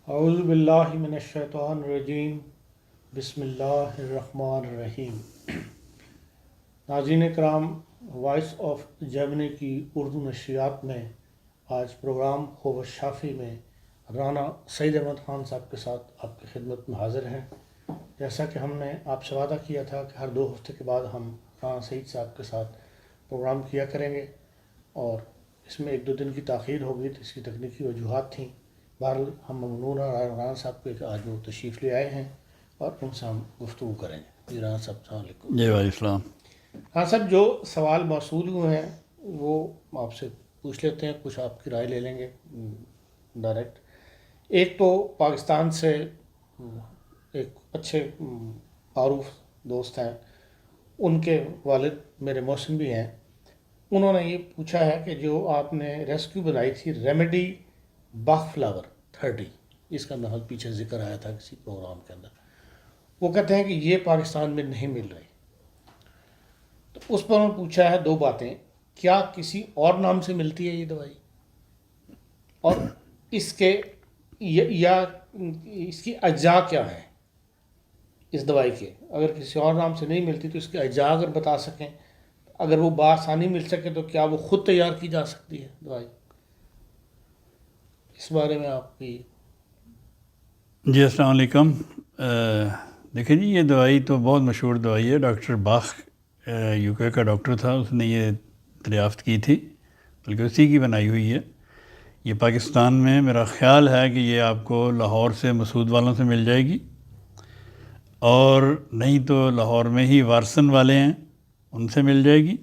اعوذ باللہ من الشیطان الرجیم بسم اللہ الرحمن الرحیم۔ ناظرین کرام، وائس آف جرمنی کی اردو نشریات میں آج پروگرام خوب الشافی میں رانا سعید احمد خان صاحب کے ساتھ آپ کی خدمت میں حاضر ہیں۔ جیسا کہ ہم نے آپ سے وعدہ کیا تھا کہ ہر 2 ہفتے کے بعد ہم رانا سعید صاحب کے ساتھ پروگرام کیا کریں گے، اور اس میں 1-2 دن کی تاخیر ہو گئی تو اس کی تکنیکی وجوہات تھیں۔ بہرحال ہم ممنون ہیں رانا صاحب کے کہ آج وہ تشریف لے آئے ہیں اور ان سے ہم گفتگو کریں گے۔ جی رانا صاحب السلام علیکم۔ جی وعلیکم السلام۔ ہاں صاحب، جو سوال موصول ہوئے ہیں وہ آپ سے پوچھ لیتے ہیں، کچھ آپ کی رائے لے لیں گے ڈائریکٹ۔ ایک تو پاکستان سے ایک اچھے معروف دوست ہیں، ان کے والد میرے محسن بھی ہیں، انہوں نے یہ پوچھا ہے کہ جو آپ نے ریسکیو بنائی تھی ریمیڈی باخ فلاور 30، اس کا محل پیچھے ذکر آیا تھا کسی پروگرام کے اندر، وہ کہتے ہیں کہ یہ پاکستان میں نہیں مل رہی۔ تو اس پر انہوں نے پوچھا ہے 2 باتیں، کیا کسی اور نام سے ملتی ہے یہ دوائی، اور اس کے یا اس کی اجزاء کیا ہیں اس دوائی کے، اگر کسی اور نام سے نہیں ملتی تو اس کے اجزاء اگر بتا سکیں، اگر وہ بآسانی مل سکے تو کیا وہ خود تیار کی جا سکتی ہے دوائی، اس بارے میں آپ کی۔ جی السلام علیکم۔ دیکھیں جی، یہ دوائی تو بہت مشہور دوائی ہے، ڈاکٹر باخ یو کے کا ڈاکٹر تھا، اس نے یہ دریافت کی تھی، بلکہ اسی کی بنائی ہوئی ہے۔ یہ پاکستان میں میرا خیال ہے کہ یہ آپ کو لاہور سے مسعود والوں سے مل جائے گی، اور نہیں تو لاہور میں ہی وارسن والے ہیں ان سے مل جائے گی۔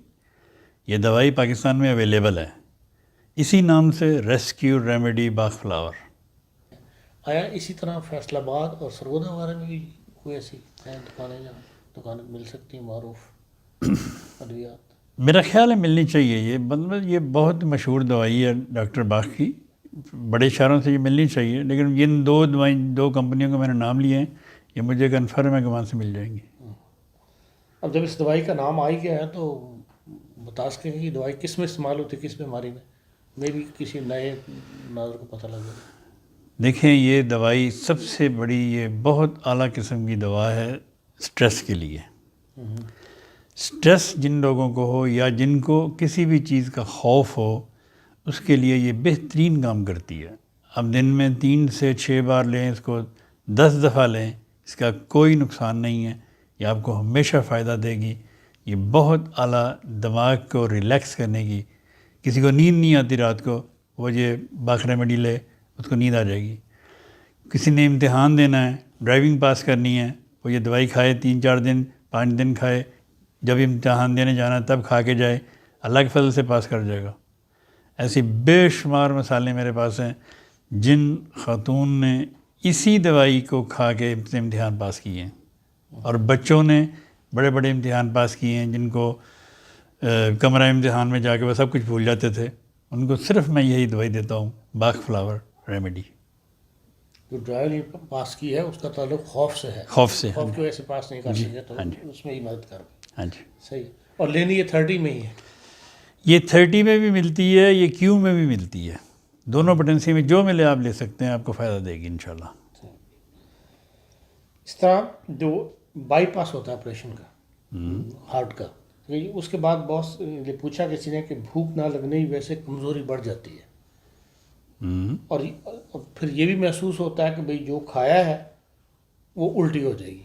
یہ دوائی پاکستان میں اویلیبل ہے، اسی نام سے ریسکیو ریمیڈی باخ فلاور۔ آیا اسی طرح فیصل آباد اور سرگودا وغیرہ میں بھی کوئی ایسی ہیں دکانیں جہاں دکانیں مل سکتی ہیں معروف ادویات؟ میرا خیال ہے ملنی چاہیے، یہ بہت مشہور دوائی ہے ڈاکٹر باخ کی، بڑے شہروں سے یہ ملنی چاہیے، لیکن جن 2 کمپنیوں کے میں نے نام لیے ہیں یہ مجھے کنفرم ہے کہ وہاں سے مل جائیں گی۔ اب جب اس دوائی کا نام آ ہی گیا ہے تو بتا سکیں کہ یہ دوائی کس میں استعمال ہوتی ہے، کس بیماری میں بھی کسی نئے ناظر کو پتہ لگ جائے۔ دیکھیں، یہ دوائی سب سے بڑی، یہ بہت اعلیٰ قسم کی دوا ہے سٹریس کے لیے۔ سٹریس جن لوگوں کو ہو یا جن کو کسی بھی چیز کا خوف ہو، اس کے لیے یہ بہترین کام کرتی ہے۔ اب دن میں 3 سے 6 بار لیں، اس کو 10 دفعہ لیں، اس کا کوئی نقصان نہیں ہے، یہ آپ کو ہمیشہ فائدہ دے گی۔ یہ بہت اعلیٰ دماغ کو ریلیکس کرنے کی، کسی کو نیند نہیں آتی رات کو، وہ یہ باخ ریمیڈی لے، اس کو نیند آ جائے گی۔ کسی نے امتحان دینا ہے، ڈرائیونگ پاس کرنی ہے، وہ یہ دوائی کھائے، 3-4 دن 5 دن کھائے، جب امتحان دینے جانا تب کھا کے جائے، اللہ کے فضل سے پاس کر جائے گا۔ ایسی بے شمار مثالیں میرے پاس ہیں جن خاتون نے اسی دوائی کو کھا کے امتحان پاس کیے ہیں، اور بچوں نے بڑے بڑے امتحان پاس کیے ہیں جن کو کمرہ امتحان میں جا کے وہ سب کچھ بھول جاتے تھے، ان کو صرف میں یہی دوائی دیتا ہوں، باخ فلاور ریمیڈی۔ جو ڈرائیو پاس کی ہے اس کا تعلق خوف سے ہے، خوف سے، خوف کی وجہ سے پاس نہیں کر جی، سکے تو ہاں جی، اس میں ہی مدد کر۔ ہاں جی۔ صحیح، اور لینی یہ 30 میں ہی ہے؟ یہ 30 میں بھی ملتی ہے، یہ کیو میں بھی ملتی ہے، دونوں پوٹینسی میں جو ملے آپ لے سکتے ہیں، آپ کو فائدہ دے گی انشاءاللہ۔ اس طرح جو بائی پاس ہوتا ہے آپریشن کا، ہارٹ کا، اس کے بعد بہت یہ پوچھا کسی نے کہ بھوک نہ لگنے کی وجہ سے کمزوری بڑھ جاتی ہے، اور پھر یہ بھی محسوس ہوتا ہے کہ بھئی جو کھایا ہے وہ الٹی ہو جائے گی،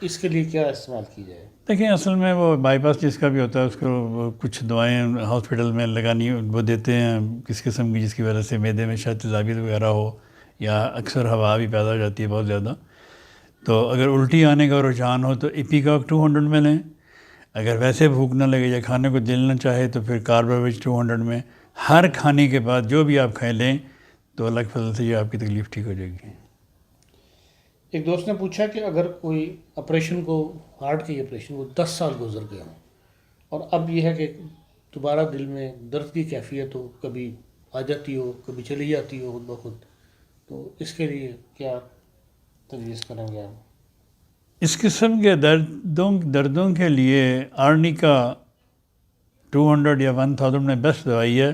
اس کے لیے کیا استعمال کی جائے؟ دیکھیں، اصل میں وہ بائی پاس جس کا بھی ہوتا ہے اس کو وہ کچھ دوائیں ہاسپٹل میں لگانی وہ دیتے ہیں کس قسم کی، جس کی وجہ سے معدے میں شاید تیزابیت وغیرہ ہو، یا اکثر ہوا بھی پیدا ہو جاتی ہے بہت زیادہ۔ تو اگر الٹی آنے کا رجحان ہو تو ایپیکاک 200 میں لیں، اگر ویسے بھوک نہ لگے یا کھانے کو دل نہ چاہے تو پھر کارباویج 200 میں ہر کھانے کے بعد جو بھی آپ کھائیں لیں، تو اللہ کے فضل سے یہ آپ کی تکلیف ٹھیک ہو جائے گی۔ ایک دوست نے پوچھا کہ اگر کوئی آپریشن کو، ہارٹ کی آپریشن کو 10 سال گزر گئے ہوں، اور اب یہ ہے کہ دوبارہ دل میں درد کی کیفیت ہو، کبھی آ جاتی ہو کبھی چلی جاتی ہو خود بخود، تو اس کے لیے کیا تجویز کریں گے آپ؟ اس قسم کے دردوں کے لیے آرنیکا 200 یا 1000 میں بیسٹ دوائی ہے،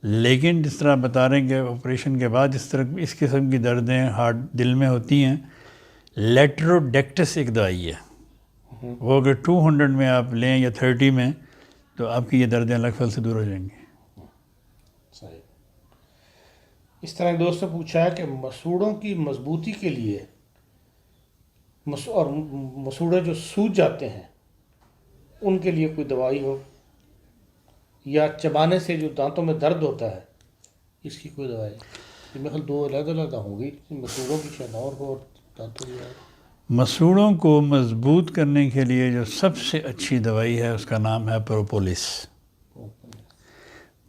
لیکن جس طرح بتا رہے ہیں کہ آپریشن کے بعد اس قسم کی دردیں ہارٹ دل میں ہوتی ہیں، لیٹروڈیکٹس ایک دوائی ہے، وہ اگر 200 میں آپ لیں یا 30 میں تو آپ کی یہ دردیں اللہ کے فضل سے دور ہو جائیں گی۔ صحیح۔ اس طرح ایک دوست نے پوچھا ہے کہ مسوڑوں کی مضبوطی کے لیے اور مسوڑے جو سوج جاتے ہیں ان کے لیے کوئی دوائی ہو، یا چبانے سے جو دانتوں میں درد ہوتا ہے اس کی کوئی دوائی؟ یہ میرے خیال 2 علیحدہ ہوگی، مسوڑوں کی شاید اور ہو اور دانتوں کی اور۔ مسوڑوں کو مضبوط کرنے کے لیے جو سب سے اچھی دوائی ہے اس کا نام ہے پروپولس۔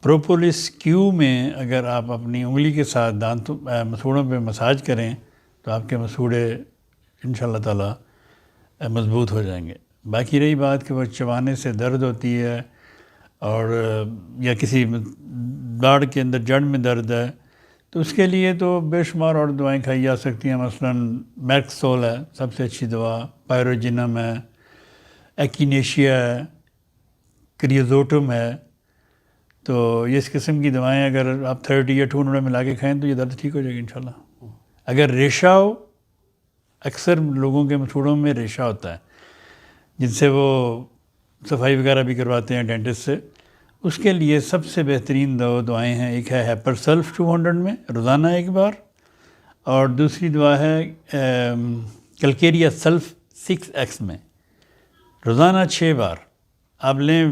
پروپولس کیو میں اگر آپ اپنی انگلی کے ساتھ مسوڑوں پہ مساج کریں تو آپ کے مسوڑے انشاءاللہ تعالی مضبوط ہو جائیں گے۔ باقی رہی بات کہ وہ چبانے سے درد ہوتی ہے اور یا کسی داڑھ کے اندر جڑ میں درد ہے تو اس کے لیے تو بے شمار اور دوائیں کھائی جا سکتی ہیں، مثلاً میکسول ہے سب سے اچھی دوا، پائروجینم ہے، ایکینیشیا ہے، کریوزوٹم ہے۔ تو یہ اس قسم کی دوائیں اگر آپ 30 یا 200 ملا کے کھائیں تو یہ درد ٹھیک ہو جائے گی انشاءاللہ۔ اگر ریشہ ہو، اکثر لوگوں کے مسوڑوں میں ریشہ ہوتا ہے جن سے وہ صفائی وغیرہ بھی کرواتے ہیں ڈینٹسٹ سے، اس کے لیے سب سے بہترین دعائیں ہیں، ایک ہے ہیپر سلف 200 میں روزانہ 1 بار، اور دوسری دعا ہے کلکیریا سلف 6x میں روزانہ 6 بار آپ لیں۔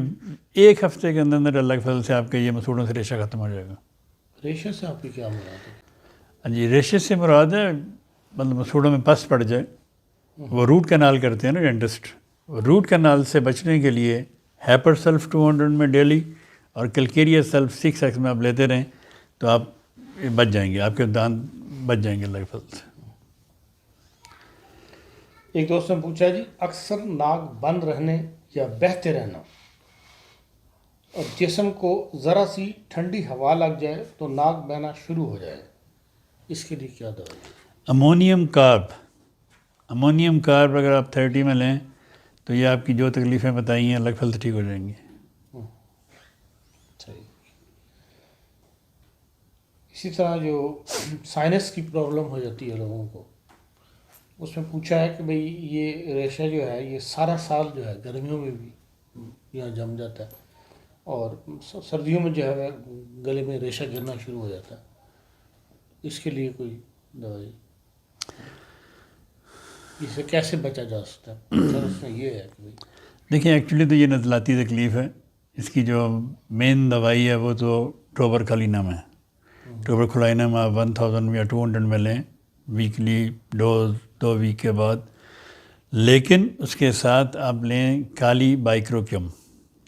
1 ہفتے کے اندر اندر اللہ کے فضل سے آپ کے یہ مسوڑوں سے ریشہ ختم ہو جائے گا۔ ریشے سے آپ کی کیا مراد ہے؟ جی ریشے سے مراد ہے مطلب مسوڑوں میں پس پڑ جائے، وہ روٹ کنال کرتے ہیں نا ڈینٹسٹ، روٹ کنال سے بچنے کے لیے ہیپر سلف 200 میں ڈیلی اور کلکیریا سلف 6x میں آپ لیتے رہیں تو آپ بچ جائیں گے، آپ کے دانت بچ جائیں گے اللہ کے فضل سے۔ ایک دوست نے پوچھا جی، اکثر ناک بند رہنے یا بہتے رہنا اور جسم کو ذرا سی ٹھنڈی ہوا لگ جائے تو ناک بہنا شروع ہو جائے، اس کے لیے کیا دوائی ہے؟ امونیم کارب اگر آپ 30 میں لیں تو یہ آپ کی جو تکلیفیں بتائی ہیں اللہ کے فضل سے ٹھیک ہو جائیں گی۔ صحیح۔ اسی طرح جو سائنس کی پرابلم ہو جاتی ہے لوگوں کو، اس میں پوچھا ہے کہ بھئی یہ ریشہ جو ہے یہ سارا سال جو ہے گرمیوں میں بھی یہاں جم جاتا ہے اور سردیوں میں جو ہے گلے میں ریشہ گرنا شروع ہو جاتا ہے، اس کے لیے کوئی دوائی؟ اسے کیسے بچا جا سکتا ہے؟ سر اس میں یہ ہے کہ بھئی دیکھیں ایکچولی تو یہ نزلاتی تکلیف ہے، اس کی جو مین دوائی ہے وہ تو ٹوبر کلینم ہے۔ ٹوبر کلینم آپ 1000 یا 200 میں لیں ویکلی ڈوز 2 ویک کے بعد، لیکن اس کے ساتھ آپ لیں کالی بائکروکیم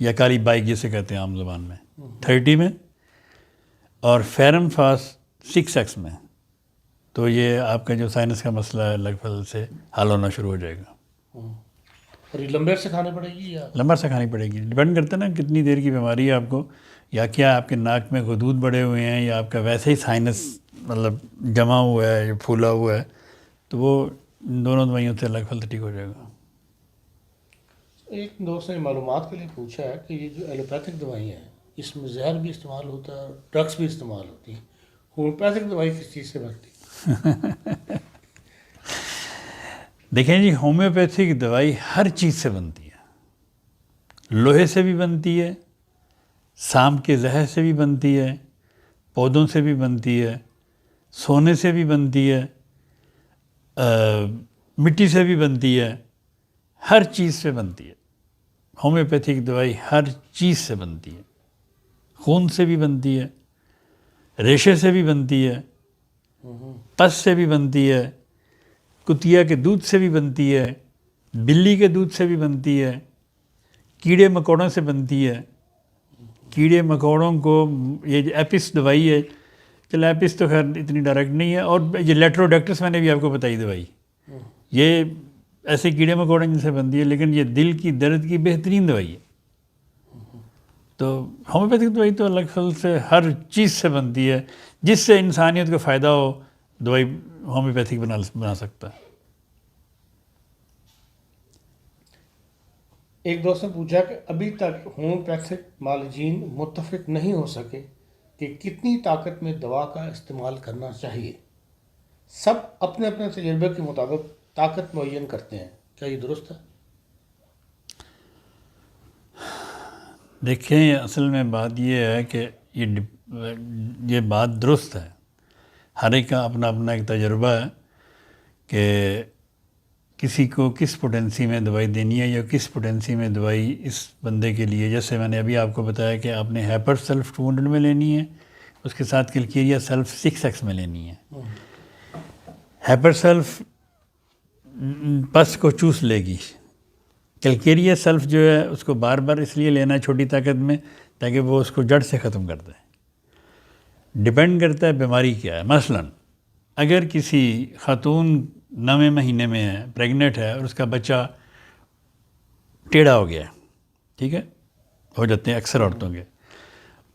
یا کالی بائک جسے کہتے ہیں عام زبان میں 30 میں، اور فیرم فاس 6x میں، تو یہ آپ کا جو سائنس کا مسئلہ ہے اللہ کے فضل سے حل ہونا شروع ہو جائے گا۔ اور یہ لمبے سے کھانے پڑے گی یا لمبا سے کھانی پڑے گی، ڈپینڈ کرتا ہے نا کتنی دیر کی بیماری ہے آپ کو، یا کیا آپ کے ناک میں غدود بڑے ہوئے ہیں یا آپ کا ویسے ہی سائنس مطلب جمع ہوا ہے یا پھولا ہوا ہے، تو وہ دونوں دوائیوں سے اللہ کے فضل سے ٹھیک ہو جائے گا۔ ایک دوست نے معلومات کے لیے پوچھا ہے کہ یہ جو ایلوپیتھک دوائیاں ہیں اس میں زہر بھی استعمال ہوتا ہے اور ڈرگس بھی استعمال ہوتی ہیں، ہومیوپیتھک دوائی کس چیز سے بنتی ہے؟ دیکھیں جی ہومیوپیتھک دوائی ہر چیز سے بنتی ہے، لوہے سے بھی بنتی ہے، سانپ کے زہر سے بھی بنتی ہے، پودوں سے بھی بنتی ہے، سونے سے بھی بنتی ہے، مٹی سے بھی بنتی ہے، ہر چیز سے بنتی ہے۔ ہومیوپیتھک دوائی ہر چیز سے بنتی ہے، خون سے بھی بنتی ہے، ریشے سے بھی بنتی ہے، پس سے بھی بنتی ہے، کتیا کے دودھ سے بھی بنتی ہے، بلی کے دودھ سے بھی بنتی ہے، کیڑے مکوڑوں سے بنتی ہے۔ کیڑے مکوڑوں کو یہ جو ایپس دوائی ہے، چلو ایپس تو خیر اتنی ڈائریکٹ نہیں ہے، اور یہ لیٹروڈیکٹس میں نے بھی آپ کو بتائی دوائی، یہ ایسے کیڑے مکوڑے جن سے بنتی ہے، لیکن یہ دل کی درد کی بہترین دوائی ہے۔ تو ہومیوپیتھک دوائی تو اللہ کے فضل سے ہر چیز سے بنتی ہے، جس سے انسانیت کو فائدہ ہو دوائی ہومیوپیتھک بنا سکتا ہے۔ ایک دوست نے پوچھا کہ ابھی تک ہومیوپیتھک معالجین متفق نہیں ہو سکے کہ کتنی طاقت میں دوا کا استعمال کرنا چاہیے، سب اپنے اپنے تجربے کے مطابق طاقت معین کرتے ہیں، کیا یہ درست ہے؟ دیکھیں اصل میں بات یہ ہے کہ یہ بات درست ہے، ہر ایک کا اپنا اپنا ایک تجربہ ہے کہ کسی کو کس پوٹینسی میں دوائی دینی ہے یا کس پوٹینسی میں دوائی اس بندے کے لیے، جیسے میں نے ابھی آپ کو بتایا کہ آپ نے ہیپر سیلف 200 میں لینی ہے، اس کے ساتھ کلکیریا سیلف 6x میں لینی ہے۔ ہیپر سیلف پس کو چوس لے گی، کلکیریا سیلف جو ہے اس کو بار بار اس لیے لینا ہے چھوٹی طاقت میں تاکہ وہ اس کو جڑ سے ختم کر دے۔ ڈپینڈ کرتا ہے بیماری کیا ہے۔ مثلا اگر کسی خاتون 9ویں مہینے میں ہے، پریگنٹ ہے، اور اس کا بچہ ٹیڑھا ہو گیا ہے، ٹھیک ہے، ہو جاتے ہیں اکثر عورتوں کے،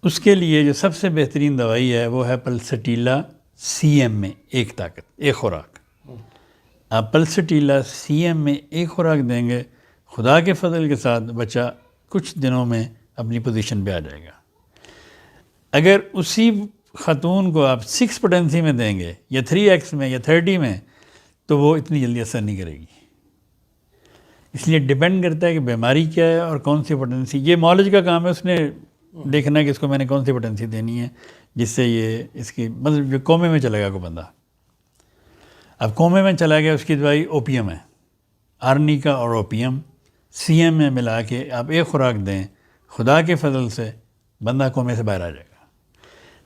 اس کے لیے جو سب سے بہترین دوائی ہے وہ ہے پلسٹیلا CM میں ایک طاقت، ایک خوراک۔ آپ پلسٹیلا CM میں ایک خوراک دیں گے، خدا کے فضل کے ساتھ بچہ کچھ دنوں میں اپنی پوزیشن پہ آ جائے گا۔ اگر اسی خاتون کو آپ 6 پوٹینسی میں دیں گے یا 3x میں یا 30 میں تو وہ اتنی جلدی اثر نہیں کرے گی۔ اس لیے ڈیپینڈ کرتا ہے کہ بیماری کیا ہے اور کون سی پوٹینسی۔ یہ مالج کا کام ہے، اس نے دیکھنا ہے کہ اس کو میں نے کون سی پوٹینسی دینی ہے جس سے یہ اس کی مطلب جو کومے میں چلے گا کوئی بندہ، اب کومے میں چلا گیا، اس کی دوائی اوپیم ہے، آرنیکا اور اوپیم CM میں ملا کے آپ ایک خوراک دیں، خدا کے فضل سے بندہ کومے سے باہر آ جائے گا۔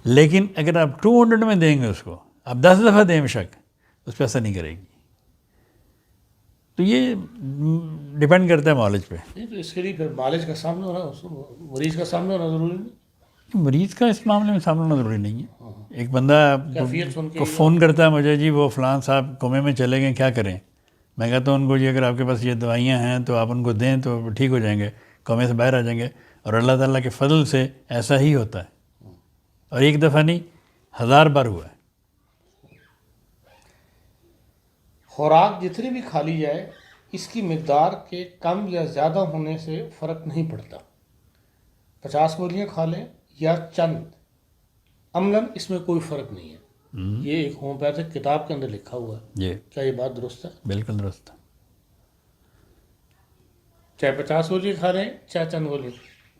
لیکن اگر آپ 200 میں دیں گے اس کو، آپ 10 دفعہ دیں بے شک، اس پہ اثر نہیں کرے گی۔ تو یہ ڈیپینڈ کرتا ہے مالج پہ۔ نہیں تو اس کے لیے پھر مالج کا سامنا ہونا، مریض کا سامنا ہونا ضروری نہیں؟ مریض کا اس معاملے میں سامنا ہونا ضروری نہیں ہے۔ ایک بندہ کیفیت سن کے کو فون کرتا ہے مجھے، جی وہ فلان صاحب کومے میں چلے گئے، کیا کریں؟ میں کہتا ہوں ان کو جی اگر آپ کے پاس یہ دوائیاں ہیں تو آپ ان کو دیں تو ٹھیک ہو جائیں گے، کومے سے باہر آ جائیں گے، اور اللہ تعالیٰ کے فضل سے ایسا ہی ہوتا ہے، اور ایک دفعہ نہیں 1000 بار ہوا ہے۔ خوراک جتنی بھی کھا لی جائے اس کی مقدار کے کم یا زیادہ ہونے سے فرق نہیں پڑتا، 50 گولیاں کھا لیں یا چند، عملاً اس میں کوئی فرق نہیں ہے۔ یہ ایک ہومیوپیتھک کتاب کے اندر لکھا ہوا ہے، جی کیا یہ بات درست ہے؟ بالکل درست ہے۔ چاہے 50 گولیاں کھا لیں چاہے چند گولیاں۔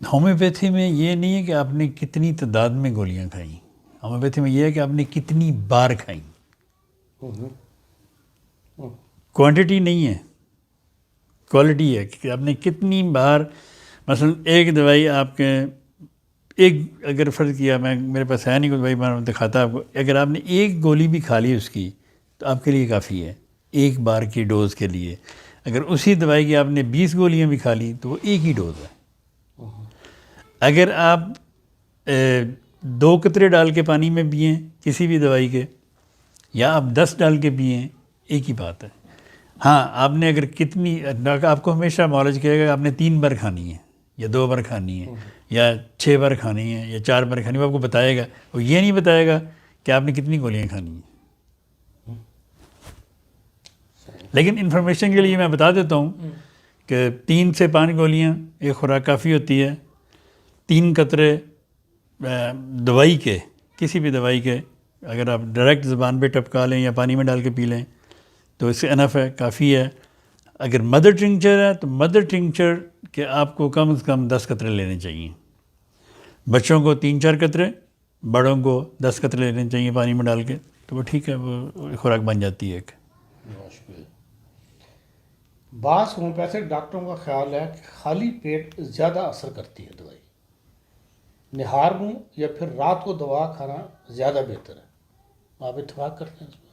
ہومیوپیتھی میں یہ نہیں ہے کہ آپ نے کتنی تعداد میں گولیاں کھائیں، ہومیوپیتھی میں یہ ہے کہ آپ نے کتنی بار کھائیں، کوانٹٹی نہیں ہے، کوالٹی ہے کہ آپ نے کتنی بار۔ مثلا ایک دوائی آپ کے ایک اگر فرض کیا، میں میرے پاس ہے نہیں کوئی دوائی، میں دکھاتا آپ کو، اگر آپ نے ایک گولی بھی کھا لی اس کی تو آپ کے لیے کافی ہے ایک بار کی ڈوز کے لیے۔ اگر اسی دوائی کی آپ نے 20 گولیاں بھی کھا لی تو وہ ایک ہی ڈوز ہے۔ اگر آپ 2 قطرے ڈال کے پانی میں پئیں کسی بھی دوائی کے، یا آپ 10 ڈال کے پئیں، ایک ہی بات ہے۔ ہاں آپ نے اگر کتنی، آپ کو ہمیشہ مالج کہے گا کہ آپ نے 3 بار کھانی ہے یا 2 بار کھانی ہے یا 6 بار کھانی ہے یا 4 بار کھانی ہے، وہ آپ کو بتائے گا، وہ یہ نہیں بتائے گا کہ آپ نے کتنی گولیاں کھانی ہیں۔ لیکن انفارمیشن کے لیے میں بتا دیتا ہوں کہ 3 سے 5 گولیاں ایک خوراک کافی ہوتی ہے۔ 3 قطرے دوائی کے، کسی بھی دوائی کے، اگر آپ ڈائریکٹ زبان پہ ٹپکا لیں یا پانی میں ڈال کے پی لیں تو اس سے انف ہے، کافی ہے۔ اگر مدر ٹنکچر ہے تو مدر ٹنکچر کے آپ کو کم از کم 10 قطرے لینے چاہیے، بچوں کو 3-4 قطرے، بڑوں کو 10 قطرے لینے چاہیے پانی میں ڈال کے، تو وہ ٹھیک ہے، وہ خوراک بن جاتی ہے ایک۔ بعض ہومیوپیتھک ڈاکٹروں کا خیال ہے کہ خالی پیٹ زیادہ اثر کرتی ہے دوائی، نہار منہ یا پھر رات کو دوا کھانا زیادہ بہتر ہے۔ آپ اتفاق کرتے ہیں اس پر؟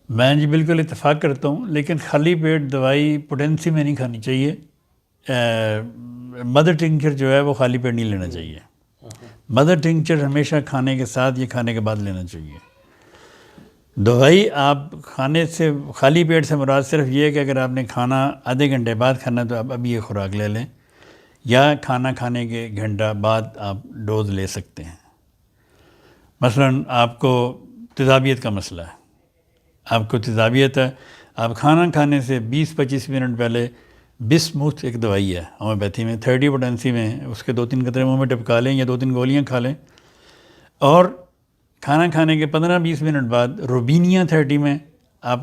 میں جی بالکل اتفاق کرتا ہوں، لیکن خالی پیٹ دوائی پوٹینسی میں نہیں کھانی چاہیے۔ مدر ٹنکچر جو ہے وہ خالی پیٹ نہیں لینا چاہیے، مدر ٹنکچر ہمیشہ کھانے کے ساتھ یا کھانے کے بعد لینا چاہیے۔ دوائی آپ کھانے سے، خالی پیٹ سے مراد صرف یہ ہے کہ اگر آپ نے کھانا آدھے گھنٹے بعد کھانا تو آپ ابھی یہ خوراک لے لیں، یا کھانا کھانے کے گھنٹہ بعد آپ ڈوز لے سکتے ہیں۔ مثلا آپ کو تیزابیت کا مسئلہ ہے، آپ کو تیزابیت ہے، آپ کھانا کھانے سے 20-25 منٹ پہلے بسموتھ ایک دوائی ہے ہومیوپیتھی میں 30 پوٹینسی میں، اس کے 2-3 قطرے منہ میں ٹپکا لیں یا 2-3 گولیاں کھا لیں، اور کھانا کھانے کے 15-20 منٹ بعد روبینیا 30 میں آپ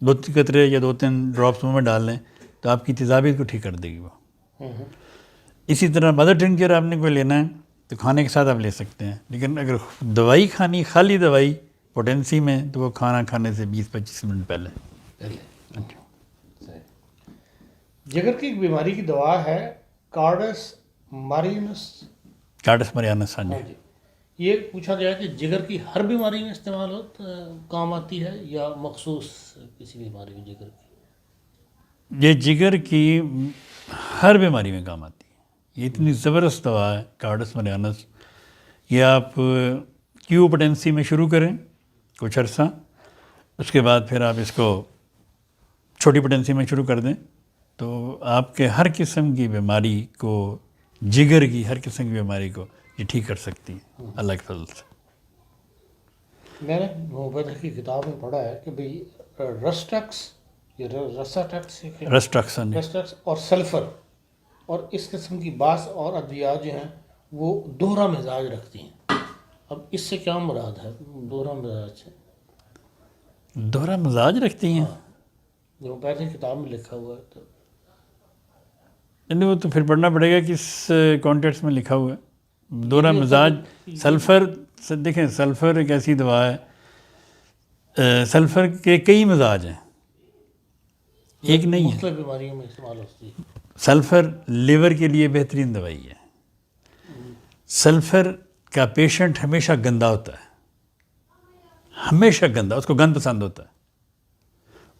2 قطرے یا 2-3 ڈراپس منہ میں ڈال لیں تو آپ کی تیزابیت کو ٹھیک کر دے گی وہ. اسی طرح مدر ٹنکر آپ نے کوئی لینا ہے تو کھانے کے ساتھ آپ لے سکتے ہیں، لیکن اگر دوائی کھانی خالی دوائی پوٹینسی میں تو وہ کھانا کھانے سے 20-25 منٹ پہلے. جگر کی ایک بیماری کی دوا ہے کارڈس مارینس. کارڈس ماریانس. ہاں جی. یہ پوچھا گیا کہ جگر کی ہر بیماری میں استعمال کام آتی ہے یا مخصوص کسی بیماری میں جگر کی؟ یہ جگر کی ہر بیماری میں کام آتی ہے. یہ اتنی زبردست دوا ہے کارڈس ماریانس. یہ آپ کیو پوٹینسی میں شروع کریں کچھ عرصہ، اس کے بعد پھر آپ اس کو چھوٹی پوٹینسی میں شروع کر دیں تو آپ کے ہر قسم کی بیماری کو، جگر کی ہر قسم کی بیماری کو یہ ٹھیک کر سکتی ہے اللہ کے فضل سے. میں نے ہومیوپیتھی کی کتاب میں پڑھا ہے کہ بھئی رسٹکس اور سلفر اور اس قسم کی بعض اور ادویات جو ہیں وہ دوہرا مزاج رکھتی ہیں. اب اس سے کیا مراد ہے دوہرا مزاج سے؟ دوہرا مزاج رکھتی ہیں؟ ہومیوپیتھی کتاب میں لکھا ہوا ہے. وہ تو پھر پڑھنا پڑے گا کس کانٹیکسٹ میں لکھا ہوا ہے. دوہرا مزاج سلفر، دیکھیں سلفر ایک ایسی دوا ہے، سلفر کے کئی مزاج ہیں، ایک نہیں ہے. مختلف بیماریوں میں استعمال ہوتی ہے. سلفر لیور کے لیے بہترین دوائی ہے. سلفر کا پیشنٹ ہمیشہ گندا ہوتا ہے، ہمیشہ گندا، اس کو گند پسند ہوتا ہے.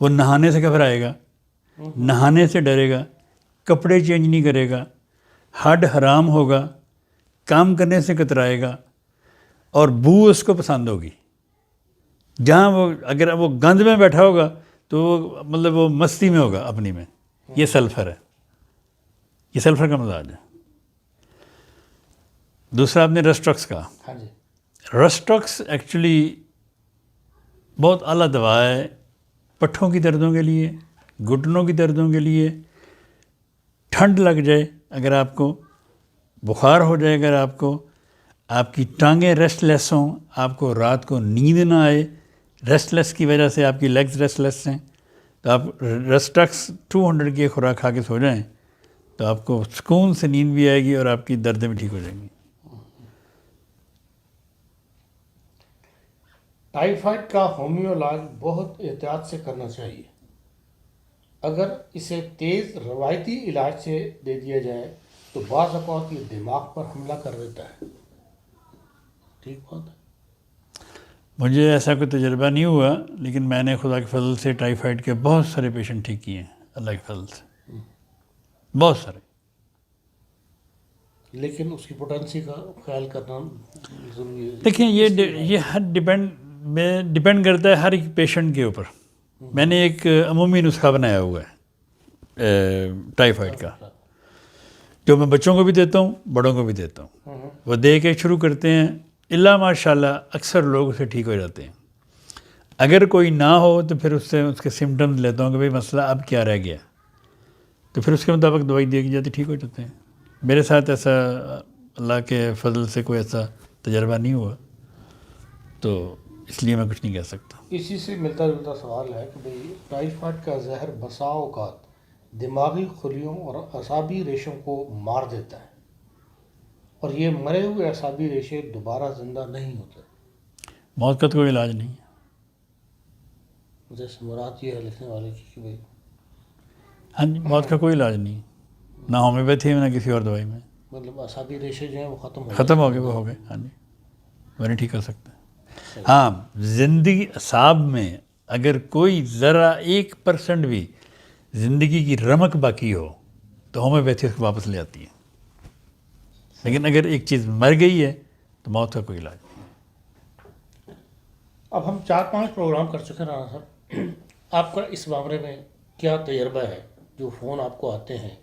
وہ نہانے سے گھبرائے گا، نہانے سے ڈرے گا، کپڑے چینج نہیں کرے گا، ہڈ حرام ہوگا، کام کرنے سے کترائے گا، اور بو اس کو پسند ہوگی. جہاں وہ اگر وہ گند میں بیٹھا ہوگا تو وہ مطلب وہ مستی میں ہوگا اپنی میں. یہ سلفر ہے، یہ سلفر کا مزاج ہے. دوسرا آپ نے رسٹرکس کہا. ہاں جی. رسٹرکس ایکچولی بہت اعلیٰ دوا ہے پٹھوں کی دردوں کے لیے، گھٹنوں کی دردوں کے لیے. ٹھنڈ لگ جائے اگر آپ کو، بخار ہو جائے اگر آپ کو، آپ کی ٹانگیں ریسٹ لیس ہوں، آپ کو رات کو نیند نہ آئے، ریسٹ لیس کی وجہ سے آپ کی لیگز ریسٹ لیس ہیں، تو آپ رسٹرکس 200 کی خوراک کھا کے سو جائیں تو آپ کو سکون سے نیند بھی آئے گی اور آپ کی دردیں بھی ٹھیک ہو جائیں گی. ٹائیفائڈ کا ہومیو علاج بہت احتیاط سے کرنا چاہیے. اگر اسے تیز روایتی علاج سے دے دیا جائے تو بعض اوقات یہ دماغ پر حملہ کر دیتا ہے. ٹھیک بات ہے. مجھے ایسا کوئی تجربہ نہیں ہوا، لیکن میں نے خدا کے فضل سے ٹائیفائڈ کے بہت سارے پیشنٹ ٹھیک کیے ہیں اللہ کے فضل سے، بہت سارے. لیکن اس کی پوٹینسی کا خیال کرنا ضروری ہے. دیکھیں یہ ہر ڈپینڈ کرتا ہے ہر ایک پیشنٹ کے اوپر. میں نے ایک عمومی نسخہ بنایا ہوا ہے ٹائیفائڈ کا، جو میں بچوں کو بھی دیتا ہوں، بڑوں کو بھی دیتا ہوں. وہ دے کے شروع کرتے ہیں، اللہ ماشاء اللہ اکثر لوگ اسے ٹھیک ہو جاتے ہیں. اگر کوئی نہ ہو تو پھر اس سے اس کے سمٹمز لیتا ہوں کہ بھئی مسئلہ اب کیا رہ گیا، تو پھر اس کے مطابق دوائی دی جاتی، ٹھیک ہو جاتے ہیں. میرے ساتھ ایسا اللہ کے فضل سے کوئی ایسا تجربہ نہیں ہوا، تو اس لیے میں کچھ نہیں کہہ سکتا. اسی سے ملتا جلتا سوال ہے کہ بھئی ٹائیفائڈ کا زہر بسا اوقات دماغی خلیوں اور اعصابی ریشوں کو مار دیتا ہے، اور یہ مرے ہوئے اعصابی ریشے دوبارہ زندہ نہیں ہوتے. موت کا تو کوئی علاج نہیں ہے. جیسے مراد یہ ہے لکھنے والے کی کہ بھئی ہاں جی، موت کا کوئی علاج نہیں، نہ ہومیوپیتھی میں نہ کسی اور دوائی میں. مطلب اعصابی ریشے جو ہیں وہ ختم ہو گئے، وہ ہو گئے. ہاں جی، وہ نہیں ٹھیک کر سکتا. ہاں، زندگی اعصاب میں اگر کوئی ذرا 1% بھی زندگی کی رمق باقی ہو تو ہومیوپیتھی اس کو واپس لے آتی ہے. لیکن اگر ایک چیز مر گئی ہے تو موت کا کوئی علاج نہیں. اب ہم 4-5 پروگرام کر چکے ہیں رانا صاحب. آپ کا اس معاملے میں کیا تجربہ ہے؟ جو فون آپ کو آتے ہیں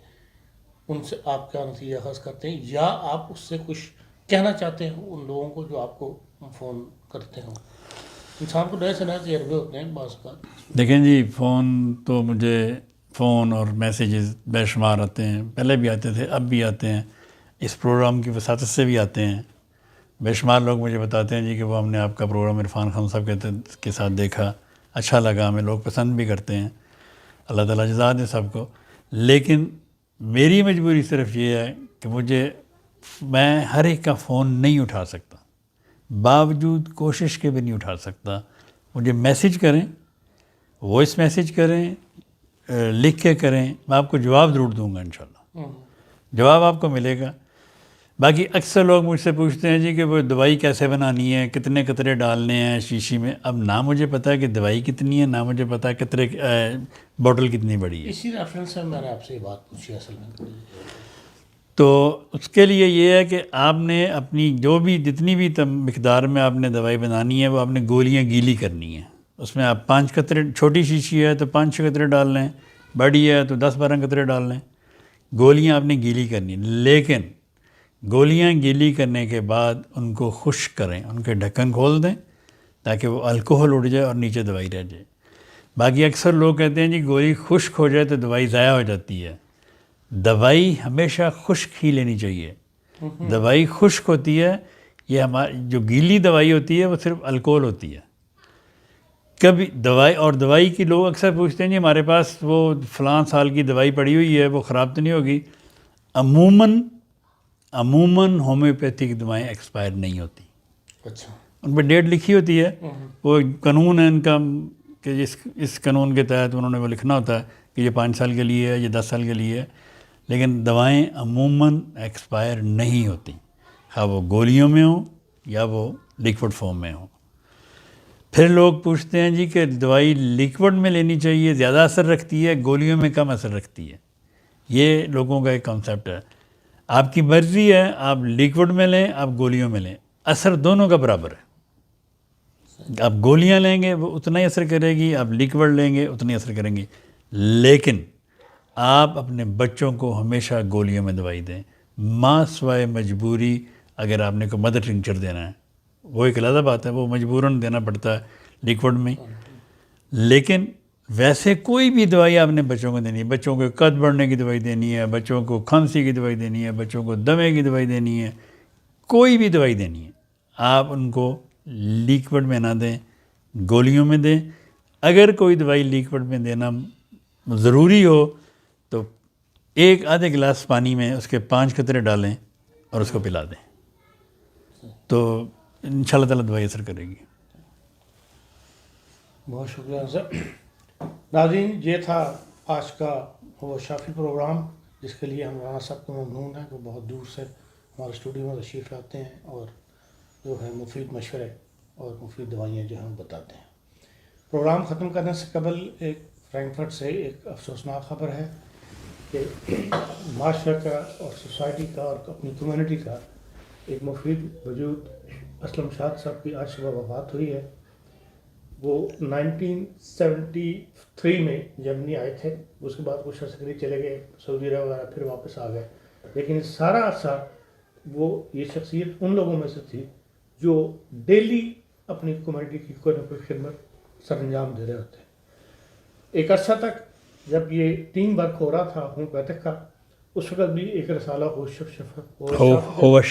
ان سے آپ کیا نتیجہ اخذ کرتے ہیں، یا آپ اس سے کچھ کہنا چاہتے ہیں ان لوگوں کو جو آپ کو فون کرتے ہوں؟ انسان کو نئے سے نئے تجربے ہوتے ہیں بعض اوقات. دیکھیں جی، فون تو مجھے فون اور میسیجز بے شمار آتے ہیں، پہلے بھی آتے تھے، اب بھی آتے ہیں، اس پروگرام کی وساطت سے بھی آتے ہیں. بے شمار لوگ مجھے بتاتے ہیں جی کہ وہ ہم نے آپ کا پروگرام عرفان خان صاحب کے ساتھ دیکھا، اچھا لگا، ہمیں لوگ پسند بھی کرتے ہیں، اللہ تعالیٰ جزا دے سب کو. لیکن میری مجبوری صرف یہ ہے کہ میں ہر ایک کا فون نہیں اٹھا سکتا، باوجود کوشش کے بھی نہیں اٹھا سکتا. مجھے میسج کریں، وائس میسج کریں، لکھ کے کریں، میں آپ کو جواب ضرور دوں گا انشاءاللہ، جواب آپ کو ملے گا. باقی اکثر لوگ مجھ سے پوچھتے ہیں جی کہ وہ دوائی کیسے بنانی ہے، کتنے قطرے ڈالنے ہیں شیشی میں. اب نہ مجھے پتہ ہے کہ دوائی کتنی ہے، نہ مجھے پتہ ہے قطرے بوٹل کتنی بڑی ہے. اسی ریفرنس سے میں نے آپ سے یہ بات پوچھی اصل میں. تو اس کے لیے یہ ہے کہ آپ نے اپنی جو بھی جتنی بھی مقدار میں آپ نے دوائی بنانی ہے وہ آپ نے گولیاں گیلی کرنی ہیں. اس میں آپ 5 قطرے، چھوٹی شیشی ہے تو 5-6 قطرے ڈال لیں، بڑی ہے تو 10-12 قطرے ڈال لیں. گولیاں آپ نے گیلی کرنی، لیکن گولیاں گیلی کرنے کے بعد ان کو خشک کریں، ان کے ڈھکن کھول دیں تاکہ وہ الکوہل اڑ جائے اور نیچے دوائی رہ جائے. باقی اکثر لوگ کہتے ہیں جی گولی خشک ہو جائے تو دوائی ضائع ہو جاتی ہے. دوائی ہمیشہ خشک ہی لینی چاہیے. دوائی خشک ہوتی ہے، یہ ہماری جو گیلی دوائی ہوتی ہے وہ صرف الکوہل ہوتی ہے. کبھی دوائی کی لوگ اکثر پوچھتے ہیں جی ہمارے پاس وہ فلاں سال کی دوائی پڑی ہوئی ہے، وہ خراب تو نہیں ہوگی؟ عموماً ہومیوپیتھک دوائیں ایکسپائر نہیں ہوتی. اچھا. ان پہ ڈیٹ لکھی ہوتی ہے، وہ قانون ہے ان کا کہ اس قانون کے تحت انہوں نے وہ لکھنا ہوتا ہے کہ یہ 5 سال کے لیے ہے، یہ 10 سال کے لیے ہے. لیکن دوائیں عموماً ایکسپائر نہیں ہوتی، خواہ وہ گولیوں میں ہوں یا وہ لیکوڈ فارم میں ہوں. پھر لوگ پوچھتے ہیں جی کہ دوائی لیکوڈ میں لینی چاہیے، زیادہ اثر رکھتی ہے، گولیوں میں کم اثر رکھتی ہے. یہ لوگوں کا ایک کنسیپٹ ہے. آپ کی مرضی ہے، آپ لیکوڈ میں لیں، آپ گولیوں میں لیں، اثر دونوں کا برابر ہے. آپ گولیاں لیں گے وہ اتنا ہی اثر کرے گی، آپ لیکوڈ لیں گے اتنا ہی اثر کریں گی. لیکن آپ اپنے بچوں کو ہمیشہ گولیوں میں دوائی دیں، ماں سوائے مجبوری. اگر آپ نے کوئی مدر ٹنکچر دینا ہے وہ ایک علیحدہ بات ہے، وہ مجبوراً دینا پڑتا ہے لیکوڈ میں. لیکن ویسے کوئی بھی دوائی آپ نے بچوں کو دینی ہے، بچوں کو قد بڑھنے کی دوائی دینی ہے، بچوں کو کھانسی کی دوائی دینی ہے، بچوں کو دمے کی دوائی دینی ہے، کوئی بھی دوائی دینی ہے، آپ ان کو لیکوڈ میں نہ دیں، گولیوں میں دیں. اگر کوئی دوائی لیکوڈ میں دینا ضروری ہو تو 1-آدھے گلاس پانی میں اس کے 5 قطرے ڈالیں اور اس کو پلا دیں، تو انشاءاللہ تعالیٰ دوائی اثر کرے گی. بہت شکریہ سر. ناظرین، یہ تھا آج کا وہ شافی پروگرام جس کے لیے ہم رانا صاحب کو ممنون ہیں کہ بہت دور سے ہمارے اسٹوڈیو میں تشریف لاتے ہیں اور جو ہے مفید مشورے اور مفید دوائیاں جو ہم بتاتے ہیں. پروگرام ختم کرنے سے قبل ایک فرینکفرٹ سے ایک افسوسناک خبر ہے کہ معاشرہ کا اور سوسائٹی کا اور اپنی کمیونٹی کا ایک مفید وجود اسلم شاد صاحب کی آج صبح وفات ہوئی ہے. وہ 1973 میں جرمنی آئے تھے، اس کے بعد کچھ عرصے کے لیے چلے گئے سعودی عرب وغیرہ، پھر واپس آ گئے. لیکن سارا عرصہ یہ شخصیت ان لوگوں میں سے تھی جو ڈیلی اپنی کمیونٹی کی کوئی نہ کوئی خدمت سر انجام دے رہے ہوتے. ایک عرصہ تک جب یہ ٹیم ورک ہو رہا تھا ہومیوپیتھک کا، اس وقت بھی ایک رسالہ ہوش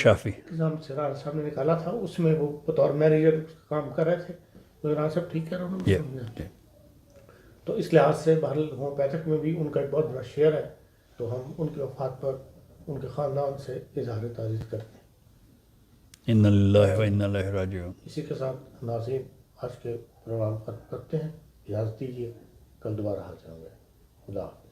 شافی صاحب نے نکالا تھا، اس میں وہ بطور مینیجر کام کر رہے تھے. تو رانا صاحب ٹھیک کہہ رہا ہوں. تو اس لحاظ سے بہرحال ہومیوپیتھک میں بھی ان کا ایک بہت بڑا شیئر ہے. تو ہم ان کی وفات پر ان کے خاندان سے اظہار تعزیت کرتے ہیں. انا للہ و انا الیہ راجعون. اسی کے ساتھ ناظرین آج کے پروگرام ختم کرتے ہیں. اجازت دیجیے، کل دوبارہ حاضر ہوں گے. خدا حافظ.